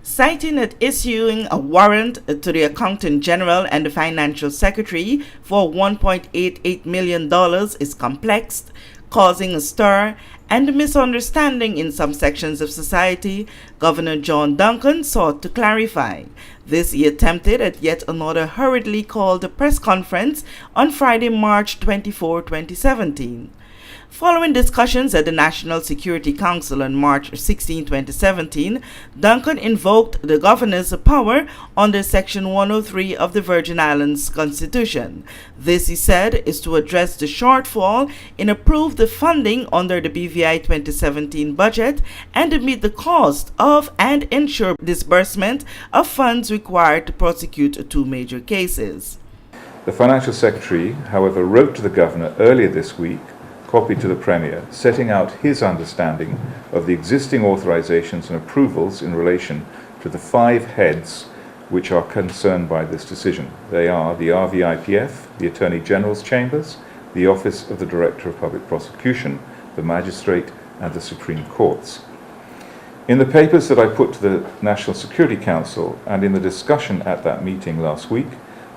citing that issuing a warrant to the Accountant General and the Financial Secretary for $1.88 million is complex, causing a stir and misunderstanding in some sections of society. Governor John Duncan sought to clarify. This he attempted at yet another hurriedly called press conference on Friday, March 24, 2017. Following discussions at the National Security Council on March 16, 2017, Duncan invoked the governor's power under Section 103 of the Virgin Islands Constitution. This, he said, is to address the shortfall in approved funding under the BVI 2017 budget and to meet the cost of and ensure disbursement of funds required to prosecute two major cases. The Financial Secretary, however, wrote to the Governor earlier this week, copied to the Premier, setting out his understanding of the existing authorizations and approvals in relation to the 5 heads which are concerned by this decision. They are the RVIPF, the Attorney General's Chambers, the Office of the Director of Public Prosecution, the Magistrate, and the Supreme Courts. In the papers that I put to the National Security Council and in the discussion at that meeting last week,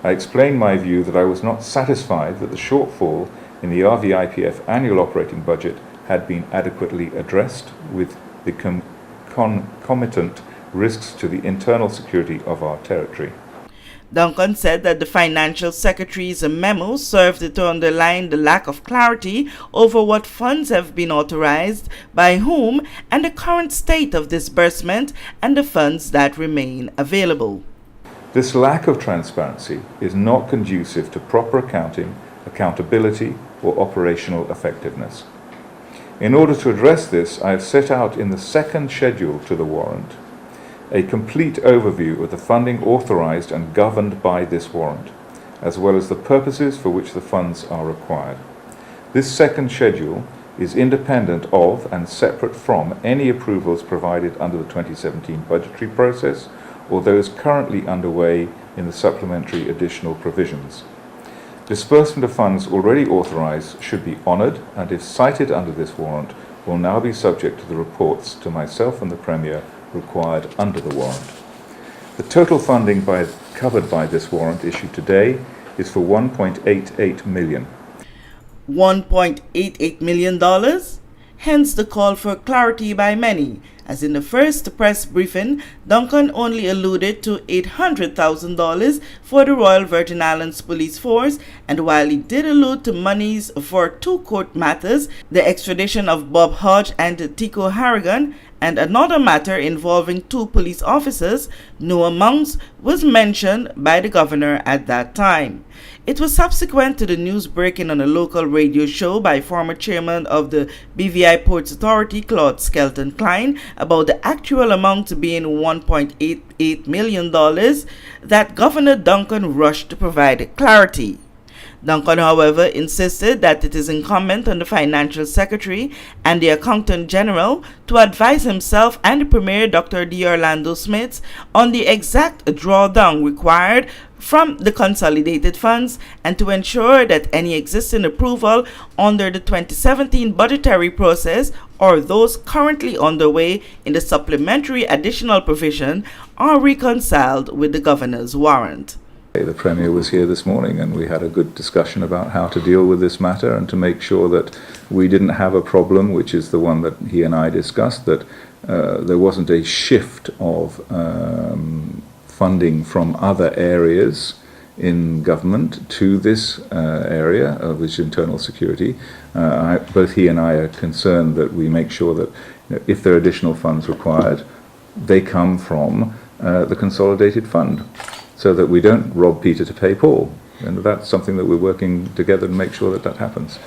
I explained my view that I was not satisfied that the shortfall in the RVIPF annual operating budget had been adequately addressed with the concomitant risks to the internal security of our territory. Duncan said that the Financial Secretary's memo served to underline the lack of clarity over what funds have been authorized, by whom, and the current state of disbursement and the funds that remain available. This lack of transparency is not conducive to proper accounting, accountability, or operational effectiveness. In order to address this, I have set out in the second schedule to the warrant a complete overview of the funding authorized and governed by this warrant, as well as the purposes for which the funds are required. This second schedule is independent of and separate from any approvals provided under the 2017 budgetary process or those currently underway in the supplementary additional provisions. Disbursement of funds already authorized should be honored, and if cited under this warrant, will now be subject to the reports to myself and the Premier required under the warrant. The total funding covered by this warrant issued today is for $1.88 million. $1.88 million? Hence the call for clarity by many, as in the first press briefing, Duncan only alluded to $800,000 for the Royal Virgin Islands Police Force, and while he did allude to monies for 2 court matters, the extradition of Bob Hodge and Tico Harrigan, and another matter involving 2 police officers, no amounts was mentioned by the governor at that time. It was subsequent to the news breaking on a local radio show by former chairman of the BVI Ports Authority, Claude Skelton Klein, about the actual amount being $1.88 million that Governor Duncan rushed to provide clarity. Duncan, however, insisted that it is incumbent on the Financial Secretary and the Accountant General to advise himself and the Premier, Dr. D. Orlando Smith, on the exact drawdown required from the consolidated funds and to ensure that any existing approval under the 2017 budgetary process or those currently underway in the supplementary additional provision are reconciled with the Governor's warrant. The Premier was here this morning and we had a good discussion about how to deal with this matter and to make sure that we didn't have a problem, which is the one that he and I discussed, that there wasn't a shift of funding from other areas in government to this area of which internal security. Both he and I are concerned that we make sure that if there are additional funds required, they come from the consolidated fund, so that we don't rob Peter to pay Paul. And that's something that we're working together to make sure that that happens.